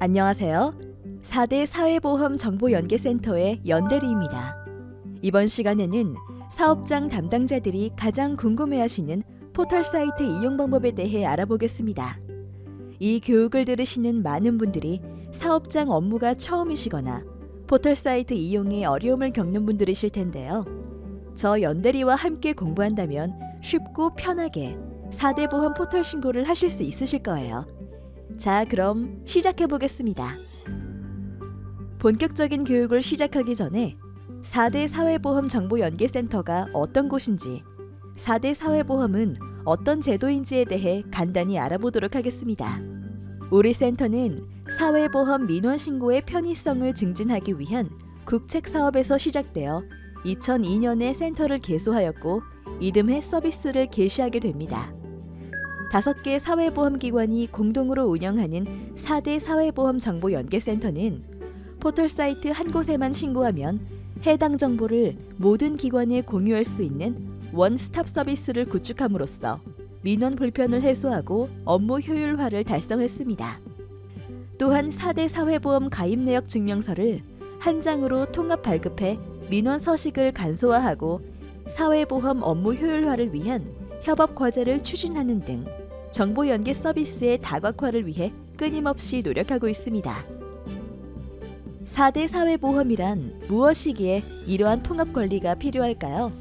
안녕하세요. 4대 사회보험 정보연계센터의 연대리입니다. 이번 시간에는 사업장 담당자들이 가장 궁금해하시는 포털 사이트 이용 방법에 대해 알아보겠습니다. 이 교육을 들으시는 많은 분들이 사업장 업무가 처음이시거나 포털 사이트 이용에 어려움을 겪는 분들이실 텐데요. 저 연대리와 함께 공부한다면 쉽고 편하게 4대 보험 포털 신고를 하실 수 있으실 거예요. 자, 그럼 시작해 보겠습니다. 본격적인 교육을 시작하기 전에 4대 사회보험 정보연계센터가 어떤 곳인지, 4대 사회보험은 어떤 제도인지에 대해 간단히 알아보도록 하겠습니다. 우리 센터는 사회보험 민원신고의 편의성을 증진하기 위한 국책 사업에서 시작되어 2002년에 센터를 개소하였고 이듬해 서비스를 개시하게 됩니다. 5개 사회보험기관이 공동으로 운영하는 4대 사회보험 정보연계센터는 포털 사이트 한 곳에만 신고하면 해당 정보를 모든 기관에 공유할 수 있는 원스톱 서비스를 구축함으로써 민원 불편을 해소하고 업무 효율화를 달성했습니다. 또한 4대 사회보험 가입 내역 증명서를 한 장으로 통합 발급해 민원 서식을 간소화하고 사회보험 업무 효율화를 위한 협업 과제를 추진하는 등 정보 연계 서비스의 다각화를 위해 끊임없이 노력하고 있습니다. 4대 사회보험이란 무엇이기에 이러한 통합 관리가 필요할까요?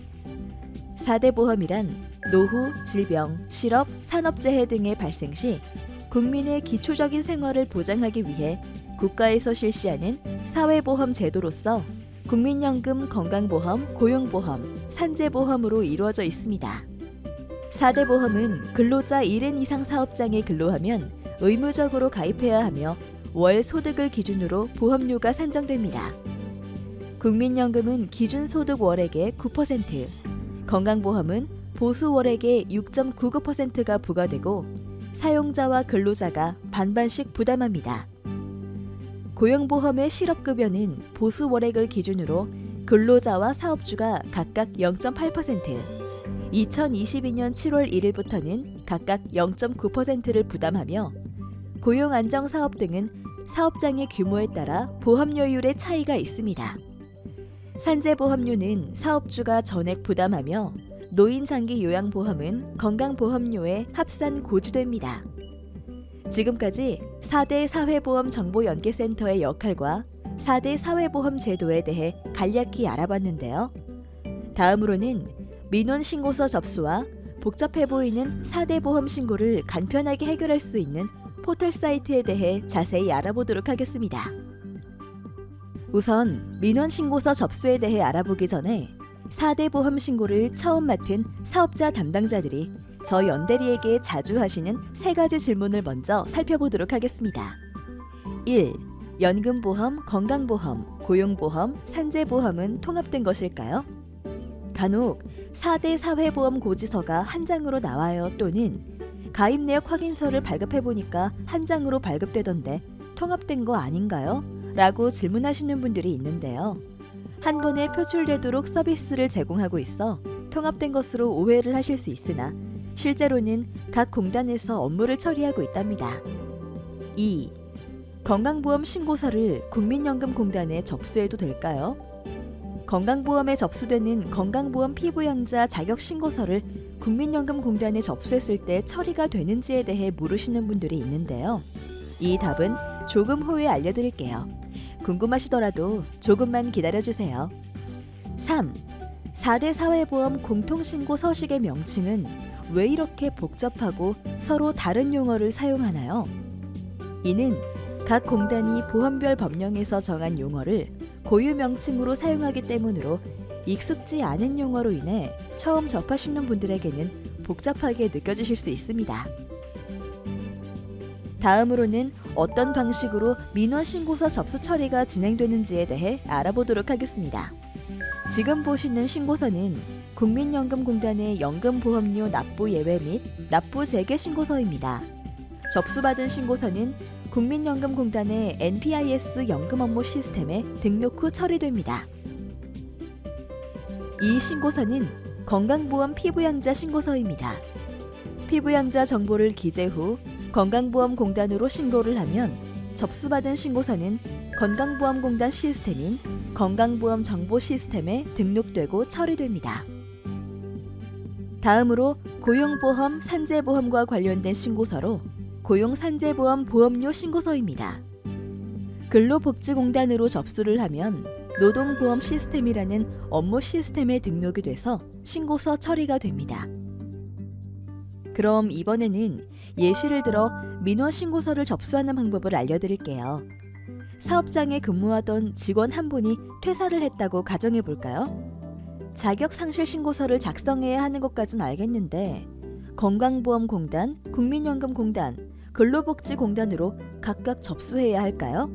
4대 보험이란 노후, 질병, 실업, 산업재해 등의 발생 시 국민의 기초적인 생활을 보장하기 위해 국가에서 실시하는 사회보험 제도로서 국민연금, 건강보험, 고용보험, 산재보험으로 이루어져 있습니다. 4대 보험은 근로자 1인 이상 사업장에 근로하면 의무적으로 가입해야 하며 월 소득을 기준으로 보험료가 산정됩니다. 국민연금은 기준 소득 월액의 9%, 건강보험은 보수 월액의 6.99%가 부과되고 사용자와 근로자가 반반씩 부담합니다. 고용보험의 실업급여는 보수 월액을 기준으로 근로자와 사업주가 각각 0.8%, 2022년 7월 1일부터는 각각 0.9%를 부담하며 고용안정사업 등은 사업장의 규모에 따라 보험료율의 차이가 있습니다. 산재보험료는 사업주가 전액 부담하며 노인장기요양보험은 건강보험료에 합산 고지됩니다. 지금까지 4대 사회보험 정보연계센터의 역할과 4대 사회보험 제도에 대해 간략히 알아봤는데요. 다음으로는 민원신고서 접수와 복잡해 보이는 4대 보험 신고를 간편하게 해결할 수 있는 포털 사이트에 대해 자세히 알아보도록 하겠습니다. 우선 민원신고서 접수에 대해 알아보기 전에 4대 보험 신고를 처음 맡은 사업자 담당자들이 저 연대리에게 자주 하시는 3가지 질문을 먼저 살펴보도록 하겠습니다. 1. 연금보험, 건강보험, 고용보험, 산재보험은 통합된 것일까요? 간혹 4대 사회보험 고지서가 한 장으로 나와요 또는 가입 내역 확인서를 발급해보니까 한 장으로 발급되던데 통합된 거 아닌가요? 라고 질문하시는 분들이 있는데요. 한 번에 표출되도록 서비스를 제공하고 있어 통합된 것으로 오해를 하실 수 있으나 실제로는 각 공단에서 업무를 처리하고 있답니다. 2. 건강보험 신고서를 국민연금공단에 접수해도 될까요? 건강보험에 접수되는 건강보험 피부양자 자격신고서를 국민연금공단에 접수했을 때 처리가 되는지에 대해 물으시는 분들이 있는데요. 이 답은 조금 후에 알려드릴게요. 궁금하시더라도 조금만 기다려주세요. 3. 4대 사회보험 공통신고 서식의 명칭은 왜 이렇게 복잡하고 서로 다른 용어를 사용하나요? 이는 각 공단이 보험별 법령에서 정한 용어를 고유 명칭으로 사용하기 때문으로 익숙지 않은 용어로 인해 처음 접하시는 분들에게는 복잡하게 느껴지실 수 있습니다. 다음으로는 어떤 방식으로 민원신고서 접수 처리가 진행되는지에 대해 알아보도록 하겠습니다. 지금 보시는 신고서는 국민연금공단의 연금보험료 납부 예외 및 납부 재개 신고서입니다. 접수받은 신고서는 국민연금공단의 NPIS 연금 업무 시스템에 등록 후 처리됩니다. 이 신고서는 건강보험 피부양자 신고서입니다. 피부양자 정보를 기재 후 건강보험공단으로 신고를 하면 접수받은 신고서는 건강보험공단 시스템인 건강보험 정보 시스템에 등록되고 처리됩니다. 다음으로 고용보험, 산재보험과 관련된 신고서로 고용산재보험 보험료 신고서입니다. 근로복지공단으로 접수를 하면 노동보험 시스템이라는 업무 시스템에 등록이 돼서 신고서 처리가 됩니다. 그럼 이번에는 예시를 들어 민원 신고서를 접수하는 방법을 알려드릴게요. 사업장에 근무하던 직원 한 분이 퇴사를 했다고 가정해 볼까요? 자격상실 신고서를 작성해야 하는 것까진 알겠는데 건강보험공단, 국민연금공단, 근로복지공단으로 각각 접수해야 할까요?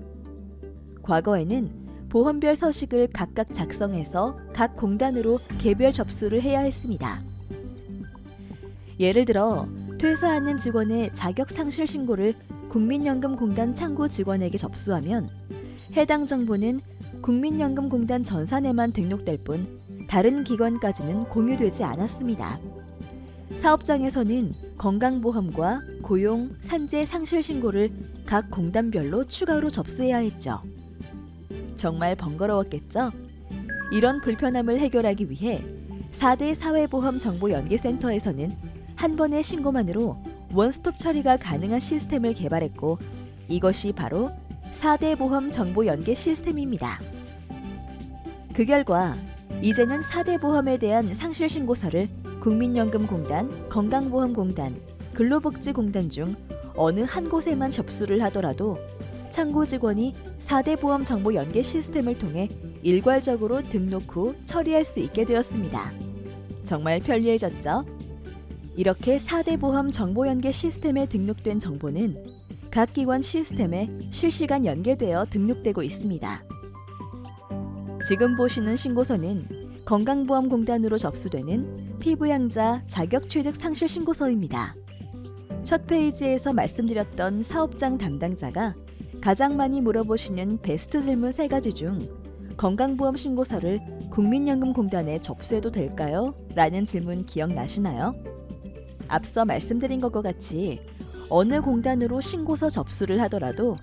과거에는 보험별 서식을 각각 작성해서 각 공단으로 개별 접수를 해야 했습니다. 예를 들어 퇴사하는 직원의 자격상실 신고를 국민연금공단 창구 직원에게 접수하면 해당 정보는 국민연금공단 전산에만 등록될 뿐 다른 기관까지는 공유되지 않았습니다. 사업장에서는 건강보험과 고용, 산재 상실 신고를 각 공단별로 추가로 접수해야 했죠. 정말 번거로웠겠죠? 이런 불편함을 해결하기 위해 4대 사회보험정보연계센터에서는 한 번의 신고만으로 원스톱 처리가 가능한 시스템을 개발했고 이것이 바로 4대 보험 정보 연계 시스템입니다. 그 결과 이제는 4대 보험에 대한 상실 신고서를 국민연금공단, 건강보험공단, 근로복지공단 중 어느 한 곳에만 접수를 하더라도 창구 직원이 4대 보험 정보 연계 시스템을 통해 일괄적으로 등록 후 처리할 수 있게 되었습니다. 정말 편리해졌죠? 이렇게 4대 보험 정보 연계 시스템에 등록된 정보는 각 기관 시스템에 실시간 연계되어 등록되고 있습니다. 지금 보시는 신고서는 건강보험공단으로 접수되는 피부양자 자격취득 상실 신고서입니다. 첫 페이지에서 말씀드렸던 사업장 담당자가 가장 많이 물어보시는 베스트 질문 3가지 중 건강보험 신고서를 국민연금공단에 접수해도 될까요? 라는 질문 기억나시나요? 앞서 말씀드린 것과 같이 어느 공단으로 신고서 접수를 하더라도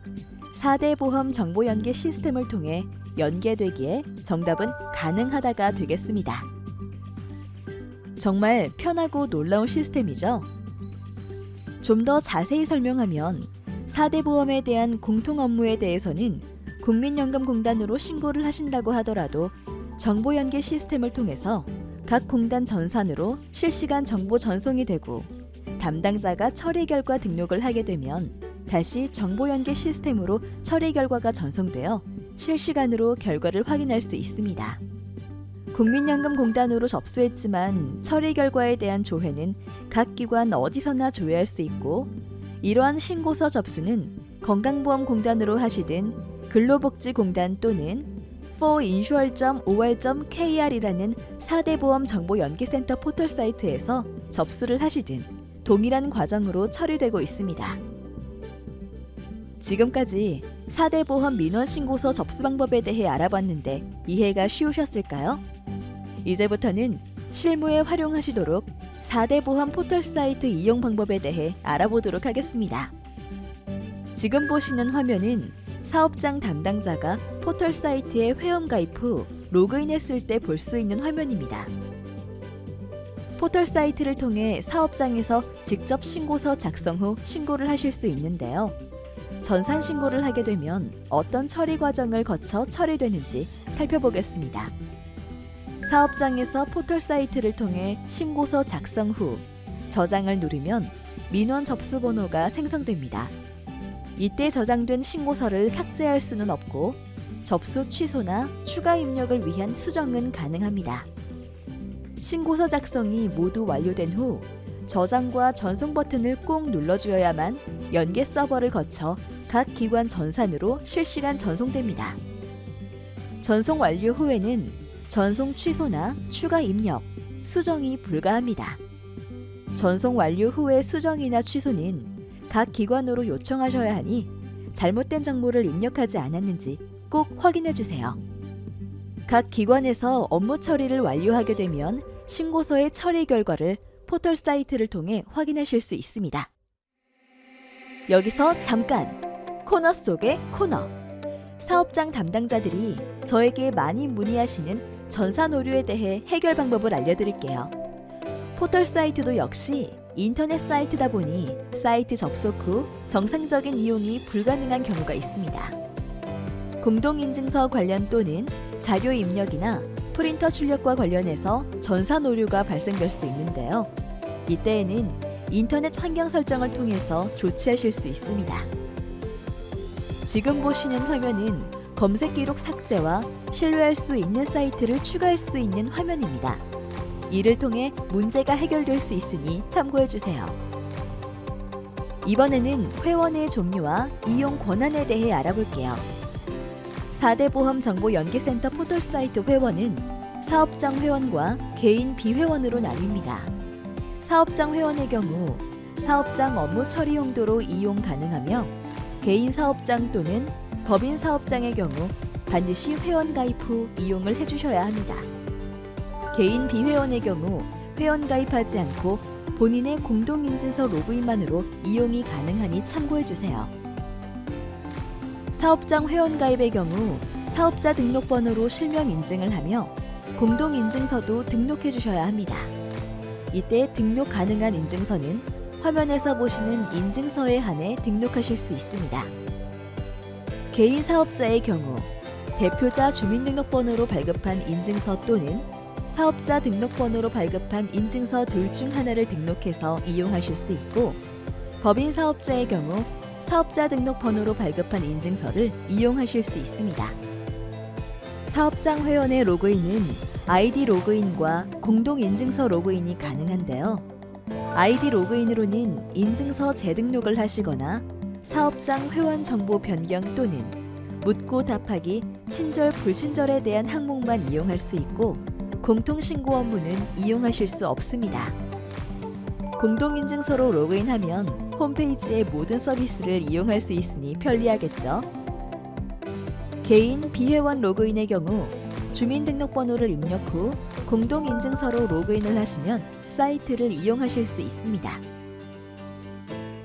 4대 보험 정보 연계 시스템을 통해 연계되기에 정답은 가능하다가 되겠습니다. 정말 편하고 놀라운 시스템이죠? 좀 더 자세히 설명하면 4대 보험에 대한 공통 업무에 대해서는 국민연금공단으로 신고를 하신다고 하더라도 정보 연계 시스템을 통해서 각 공단 전산으로 실시간 정보 전송이 되고 담당자가 처리 결과 등록을 하게 되면 다시 정보 연계 시스템으로 처리 결과가 전송되어 실시간으로 결과를 확인할 수 있습니다. 국민연금공단으로 접수했지만 처리 결과에 대한 조회는 각 기관 어디서나 조회할 수 있고 이러한 신고서 접수는 건강보험공단으로 하시든 근로복지공단 또는 foreinsure.or.kr이라는 4대 보험 정보 연계센터 포털 사이트에서 접수를 하시든 동일한 과정으로 처리되고 있습니다. 지금까지 4대 보험 민원 신고서 접수 방법에 대해 알아봤는데 이해가 쉬우셨을까요? 이제부터는 실무에 활용하시도록 4대 보험 포털 사이트 이용 방법에 대해 알아보도록 하겠습니다. 지금 보시는 화면은 사업장 담당자가 포털 사이트에 회원 가입 후 로그인했을 때 볼 수 있는 화면입니다. 포털 사이트를 통해 사업장에서 직접 신고서 작성 후 신고를 하실 수 있는데요. 전산 신고를 하게 되면 어떤 처리 과정을 거쳐 처리되는지 살펴보겠습니다. 사업장에서 포털 사이트를 통해 신고서 작성 후 저장을 누르면 민원 접수 번호가 생성됩니다. 이때 저장된 신고서를 삭제할 수는 없고 접수 취소나 추가 입력을 위한 수정은 가능합니다. 신고서 작성이 모두 완료된 후 저장과 전송 버튼을 꼭 눌러주어야만 연계 서버를 거쳐 각 기관 전산으로 실시간 전송됩니다. 전송 완료 후에는 전송 취소나 추가 입력, 수정이 불가합니다. 전송 완료 후의 수정이나 취소는 각 기관으로 요청하셔야 하니 잘못된 정보를 입력하지 않았는지 꼭 확인해 주세요. 각 기관에서 업무 처리를 완료하게 되면 신고서의 처리 결과를 포털 사이트를 통해 확인하실 수 있습니다. 여기서 잠깐! 코너 속의 코너. 사업장 담당자들이 저에게 많이 문의하시는 전산 오류에 대해 해결 방법을 알려드릴게요. 포털 사이트도 역시 인터넷 사이트다 보니 사이트 접속 후 정상적인 이용이 불가능한 경우가 있습니다. 공동인증서 관련 또는 자료 입력이나 프린터 출력과 관련해서 전산 오류가 발생될 수 있는데요. 이때에는 인터넷 환경 설정을 통해서 조치하실 수 있습니다. 지금 보시는 화면은 검색 기록 삭제와 신뢰할 수 있는 사이트를 추가할 수 있는 화면입니다. 이를 통해 문제가 해결될 수 있으니 참고해 주세요. 이번에는 회원의 종류와 이용 권한에 대해 알아볼게요. 4대 보험 정보 연계센터 포털 사이트 회원은 사업장 회원과 개인 비회원으로 나뉩니다. 사업장 회원의 경우 사업장 업무 처리 용도로 이용 가능하며 개인 사업장 또는 법인 사업장의 경우 반드시 회원 가입 후 이용을 해주셔야 합니다. 개인 비회원의 경우 회원 가입하지 않고 본인의 공동인증서 로그인만으로 이용이 가능하니 참고해주세요. 사업장 회원 가입의 경우 사업자 등록번호로 실명 인증을 하며 공동인증서도 등록해주셔야 합니다. 이때 등록 가능한 인증서는 화면에서 보시는 인증서에 한해 등록하실 수 있습니다. 개인 사업자의 경우 대표자 주민등록번호로 발급한 인증서 또는 사업자 등록번호로 발급한 인증서 둘 중 하나를 등록해서 이용하실 수 있고, 법인 사업자의 경우 사업자 등록번호로 발급한 인증서를 이용하실 수 있습니다. 사업장 회원의 로그인은 아이디 로그인과 공동인증서 로그인이 가능한데요. 아이디 로그인으로는 인증서 재등록을 하시거나 사업장 회원 정보 변경 또는 묻고 답하기, 친절 불친절에 대한 항목만 이용할 수 있고 공통신고 업무는 이용하실 수 없습니다. 공동인증서로 로그인하면 홈페이지의 모든 서비스를 이용할 수 있으니 편리하겠죠. 개인 비회원 로그인의 경우 주민등록번호를 입력 후 공동인증서로 로그인을 하시면 사이트를 이용하실 수 있습니다.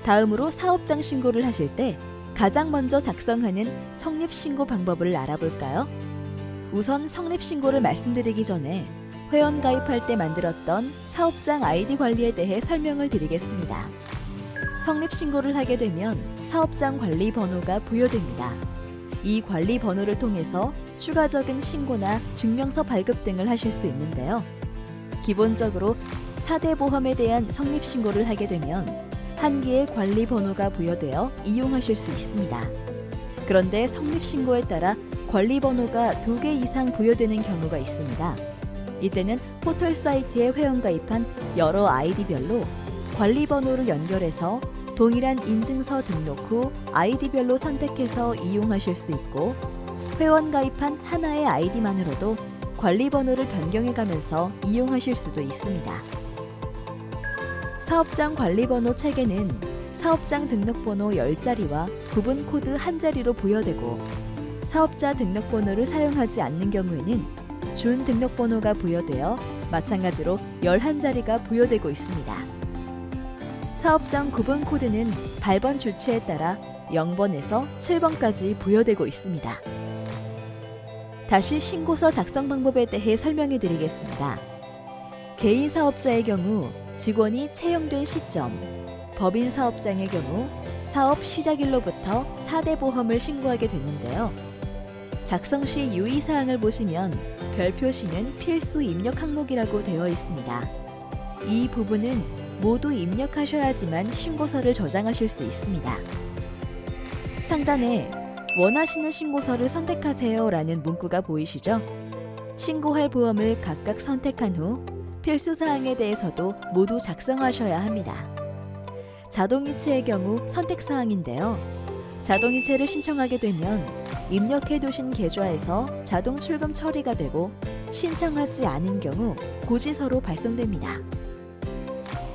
다음으로 사업장 신고를 하실 때 가장 먼저 작성하는 성립신고 방법을 알아볼까요? 우선 성립신고를 말씀드리기 전에 회원 가입할 때 만들었던 사업장 아이디 관리에 대해 설명을 드리겠습니다. 성립신고를 하게 되면 사업장 관리 번호가 부여됩니다. 이 관리 번호를 통해서 추가적인 신고나 증명서 발급 등을 하실 수 있는데요. 기본적으로 4대 보험에 대한 성립신고를 하게 되면 한 개의 관리 번호가 부여되어 이용하실 수 있습니다. 그런데 성립신고에 따라 관리 번호가 2개 이상 부여되는 경우가 있습니다. 이때는 포털 사이트에 회원 가입한 여러 아이디별로 관리 번호를 연결해서 동일한 인증서 등록 후 아이디별로 선택해서 이용하실 수 있고, 회원 가입한 하나의 아이디만으로도 관리 번호를 변경해 가면서 이용하실 수도 있습니다. 사업장 관리 번호 책에는 사업장 등록번호 10자리와 구분 코드 1자리로 부여되고, 사업자 등록번호를 사용하지 않는 경우에는 준 등록번호가 부여되어 마찬가지로 11자리가 부여되고 있습니다. 사업장 구분 코드는 발번 주체에 따라 0번에서 7번까지 부여되고 있습니다. 다시 신고서 작성 방법에 대해 설명해 드리겠습니다. 개인 사업자의 경우 직원이 채용된 시점, 법인 사업장의 경우 사업 시작일로부터 4대 보험을 신고하게 되는데요. 작성 시 유의사항을 보시면 별 표시는 필수 입력 항목이라고 되어 있습니다. 이 부분은 모두 입력하셔야지만 신고서를 저장하실 수 있습니다. 상단에 원하시는 신고서를 선택하세요 라는 문구가 보이시죠? 신고할 보험을 각각 선택한 후 필수사항에 대해서도 모두 작성하셔야 합니다. 자동이체의 경우 선택사항인데요. 자동이체를 신청하게 되면 입력해두신 계좌에서 자동 출금 처리가 되고, 신청하지 않은 경우 고지서로 발송됩니다.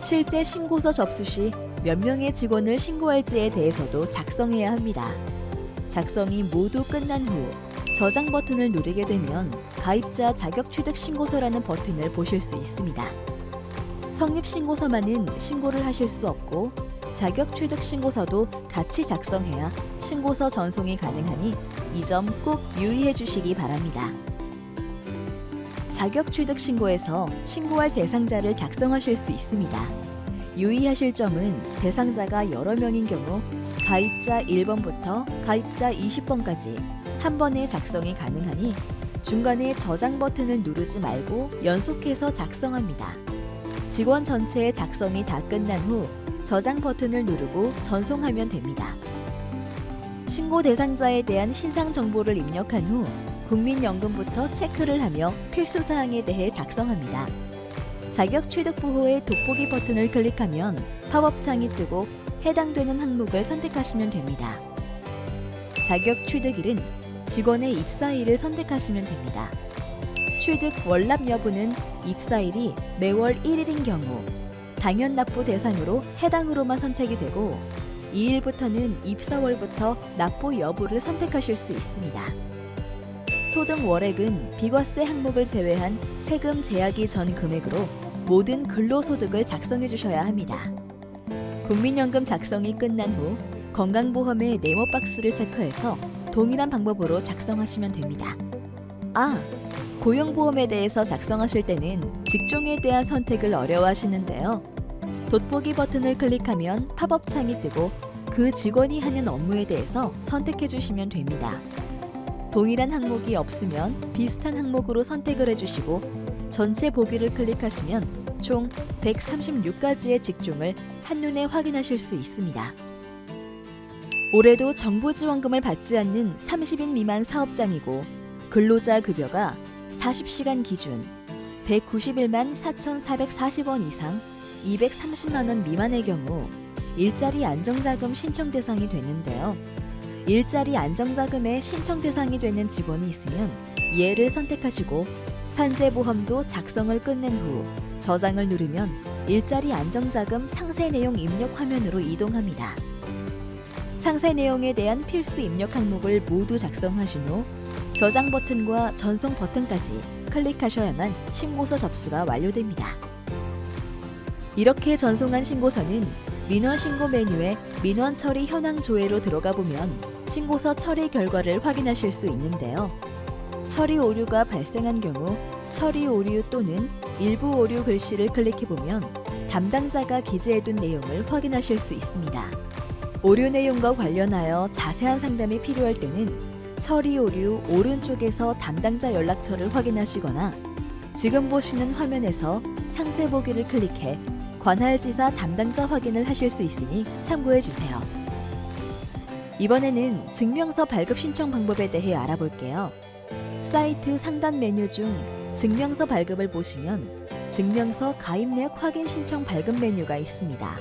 실제 신고서 접수 시 몇 명의 직원을 신고할지에 대해서도 작성해야 합니다. 작성이 모두 끝난 후 저장 버튼을 누르게 되면 가입자 자격 취득 신고서라는 버튼을 보실 수 있습니다. 성립 신고서만은 신고를 하실 수 없고, 자격 취득 신고서도 같이 작성해야 신고서 전송이 가능하니 이 점 꼭 유의해 주시기 바랍니다. 자격 취득 신고에서 신고할 대상자를 작성하실 수 있습니다. 유의하실 점은 대상자가 여러 명인 경우 가입자 1번부터 가입자 20번까지 한 번에 작성이 가능하니 중간에 저장 버튼을 누르지 말고 연속해서 작성합니다. 직원 전체의 작성이 다 끝난 후 저장 버튼을 누르고 전송하면 됩니다. 신고 대상자에 대한 신상 정보를 입력한 후 국민연금부터 체크를 하며 필수 사항에 대해 작성합니다. 자격 취득 부호의 돋보기 버튼을 클릭하면 팝업 창이 뜨고 해당되는 항목을 선택하시면 됩니다. 자격 취득일은 직원의 입사일을 선택하시면 됩니다. 취득 월납 여부는 입사일이 매월 1일인 경우 당연 납부 대상으로 해당으로만 선택이 되고 2일부터는 입사월부터 납부 여부를 선택하실 수 있습니다. 소득 월액은 비과세 항목을 제외한 세금 제하기 전 금액으로 모든 근로소득을 작성해 주셔야 합니다. 국민연금 작성이 끝난 후 건강보험의 네모 박스를 체크해서 동일한 방법으로 작성하시면 됩니다. 고용보험에 대해서 작성하실 때는 직종에 대한 선택을 어려워하시는데요. 돋보기 버튼을 클릭하면 팝업 창이 뜨고 그 직원이 하는 업무에 대해서 선택해 주시면 됩니다. 동일한 항목이 없으면 비슷한 항목으로 선택을 해주시고 전체 보기를 클릭하시면 총 136가지의 직종을 한눈에 확인하실 수 있습니다. 올해도 정부 지원금을 받지 않는 30인 미만 사업장이고 근로자 급여가 40시간 기준 191만 4,440원 이상 230만 원 미만의 경우 일자리 안정자금 신청 대상이 되는데요. 일자리 안정자금의 신청 대상이 되는 직원이 있으면 예를 선택하시고 산재보험도 작성을 끝낸 후 저장을 누르면 일자리 안정자금 상세 내용 입력 화면으로 이동합니다. 상세 내용에 대한 필수 입력 항목을 모두 작성하신 후 저장 버튼과 전송 버튼까지 클릭하셔야만 신고서 접수가 완료됩니다. 이렇게 전송한 신고서는 민원 신고 메뉴에 민원 처리 현황 조회로 들어가 보면 신고서 처리 결과를 확인하실 수 있는데요. 처리 오류가 발생한 경우 처리 오류 또는 일부 오류 글씨를 클릭해 보면 담당자가 기재해둔 내용을 확인하실 수 있습니다. 오류 내용과 관련하여 자세한 상담이 필요할 때는 처리 오류 오른쪽에서 담당자 연락처를 확인하시거나 지금 보시는 화면에서 상세 보기를 클릭해 관할지사 담당자 확인을 하실 수 있으니 참고해 주세요. 이번에는 증명서 발급 신청 방법에 대해 알아볼게요. 사이트 상단 메뉴 중 증명서 발급을 보시면 증명서 가입 내역 확인 신청 발급 메뉴가 있습니다.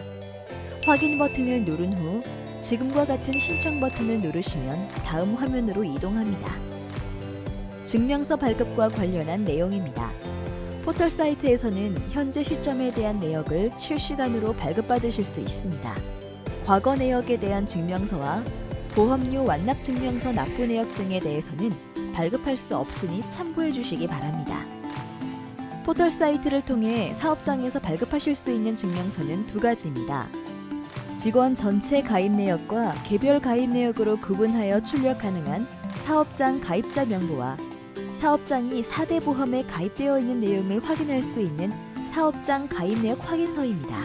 확인 버튼을 누른 후 지금과 같은 신청 버튼을 누르시면 다음 화면으로 이동합니다. 증명서 발급과 관련한 내용입니다. 포털 사이트에서는 현재 시점에 대한 내역을 실시간으로 발급받으실 수 있습니다. 과거 내역에 대한 증명서와 보험료 완납 증명서 납부 내역 등에 대해서는 발급할 수 없으니 참고해 주시기 바랍니다. 포털 사이트를 통해 사업장에서 발급하실 수 있는 증명서는 두 가지입니다. 직원 전체 가입 내역과 개별 가입 내역으로 구분하여 출력 가능한 사업장 가입자 명부와 사업장이 4대 보험에 가입되어 있는 내용을 확인할 수 있는 사업장 가입 내역 확인서입니다.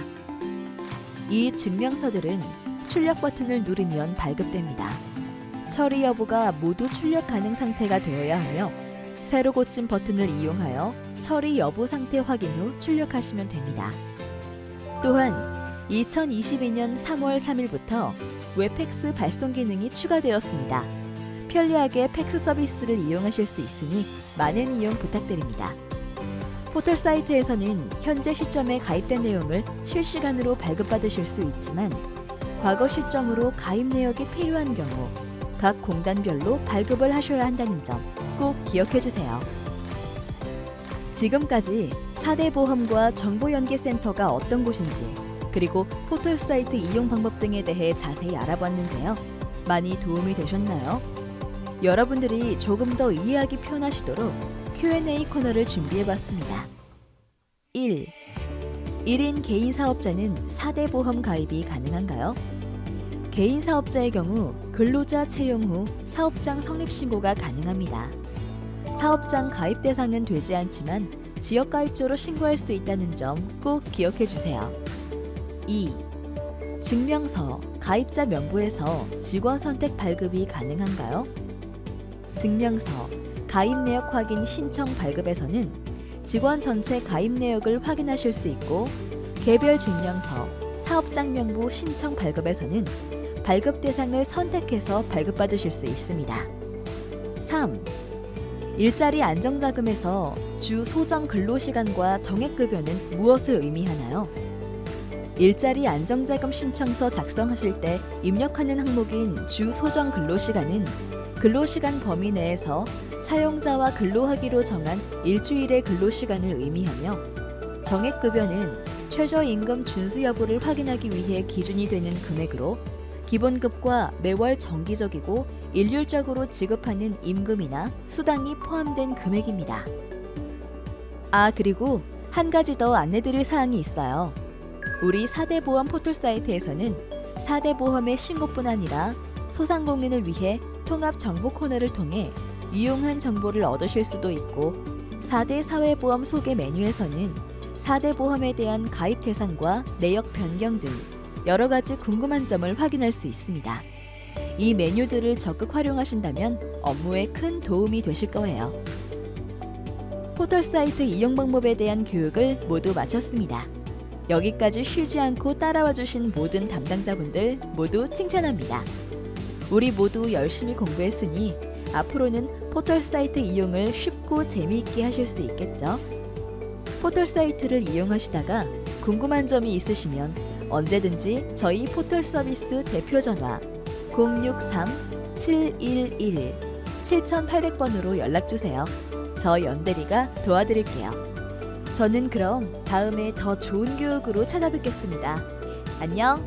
이 증명서들은 출력 버튼을 누르면 발급됩니다. 처리 여부가 모두 출력 가능 상태가 되어야 하며 새로 고침 버튼을 이용하여 처리 여부 상태 확인 후 출력하시면 됩니다. 또한 2022년 3월 3일부터 웹팩스 발송 기능이 추가되었습니다. 편리하게 팩스 서비스를 이용하실 수 있으니 많은 이용 부탁드립니다. 포털 사이트에서는 현재 시점에 가입된 내용을 실시간으로 발급받으실 수 있지만 과거 시점으로 가입 내역이 필요한 경우 각 공단별로 발급을 하셔야 한다는 점 꼭 기억해 주세요. 지금까지 4대 보험과 정보연계센터가 어떤 곳인지 그리고 포털 사이트 이용 방법 등에 대해 자세히 알아봤는데요. 많이 도움이 되셨나요? 여러분들이 조금 더 이해하기 편하시도록 Q&A 코너를 준비해봤습니다. 1. 1인 개인 사업자는 4대 보험 가입이 가능한가요? 개인 사업자의 경우 근로자 채용 후 사업장 성립 신고가 가능합니다. 사업장 가입 대상은 되지 않지만 지역 가입자로 신고할 수 있다는 점 꼭 기억해 주세요. 2. 증명서, 가입자 명부에서 직원 선택 발급이 가능한가요? 증명서, 가입 내역 확인 신청 발급에서는 직원 전체 가입 내역을 확인하실 수 있고, 개별 증명서, 사업장 명부 신청 발급에서는 발급 대상을 선택해서 발급받으실 수 있습니다. 3. 일자리 안정자금에서 주 소정 근로시간과 정액급여는 무엇을 의미하나요? 일자리 안정자금 신청서 작성하실 때 입력하는 항목인 주 소정 근로시간은 근로시간 범위 내에서 사용자와 근로하기로 정한 일주일의 근로시간을 의미하며, 정액급여는 최저임금 준수 여부를 확인하기 위해 기준이 되는 금액으로 기본급과 매월 정기적이고 일률적으로 지급하는 임금이나 수당이 포함된 금액입니다. 그리고 한 가지 더 안내드릴 사항이 있어요. 우리 4대 보험 포털 사이트에서는 4대 보험의 신고뿐 아니라 소상공인을 위해 통합 정보 코너를 통해 유용한 정보를 얻으실 수도 있고, 4대 사회보험 소개 메뉴에서는 4대 보험에 대한 가입 대상과 내역 변경 등 여러 가지 궁금한 점을 확인할 수 있습니다. 이 메뉴들을 적극 활용하신다면 업무에 큰 도움이 되실 거예요. 포털 사이트 이용 방법에 대한 교육을 모두 마쳤습니다. 여기까지 쉬지 않고 따라와 주신 모든 담당자분들 모두 칭찬합니다. 우리 모두 열심히 공부했으니 앞으로는 포털 사이트 이용을 쉽고 재미있게 하실 수 있겠죠? 포털 사이트를 이용하시다가 궁금한 점이 있으시면 언제든지 저희 포털 서비스 대표 전화 063-711-7800번으로 연락주세요. 저 연대리가 도와드릴게요. 저는 그럼 다음에 더 좋은 교육으로 찾아뵙겠습니다. 안녕!